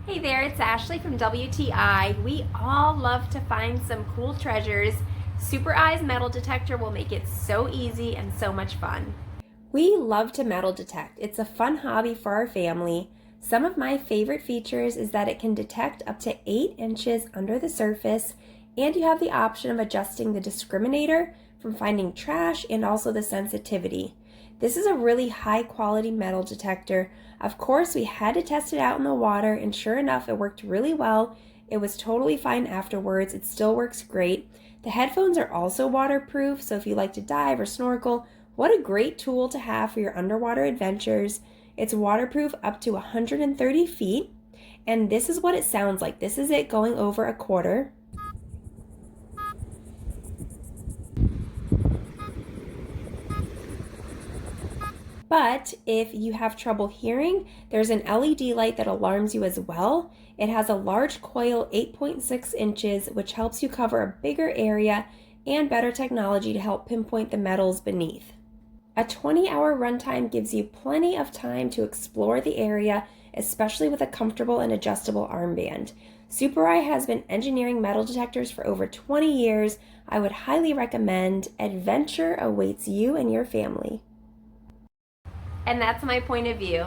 Hey there, it's Ashley from WTI. We all love to find some cool treasures. SuperEye's metal detector will make it so easy and so much fun. We love to metal detect. It's a fun hobby for our family. Some of my favorite features is that it can detect up to 8 inches under the surface, and you have the option of adjusting the discriminator from finding trash and also the sensitivity. This is a really high quality metal detector. Of course, we had to test it out in the water, and sure enough, it worked really well. It was totally fine afterwards. It still works great. The headphones are also waterproof, so if you like to dive or snorkel, what a great tool to have for your underwater adventures. It's waterproof up to 130 feet, and this is what it sounds like. This is it going over a quarter. But if you have trouble hearing, there's an LED light that alarms you as well. It has a large coil, 8.6 inches, which helps you cover a bigger area, and better technology to help pinpoint the metals beneath. A 20-hour runtime gives you plenty of time to explore the area, especially with a comfortable and adjustable armband. SuperEye has been engineering metal detectors for over 20 years. I would highly recommend. Adventure awaits you and your family. And that's my point of view.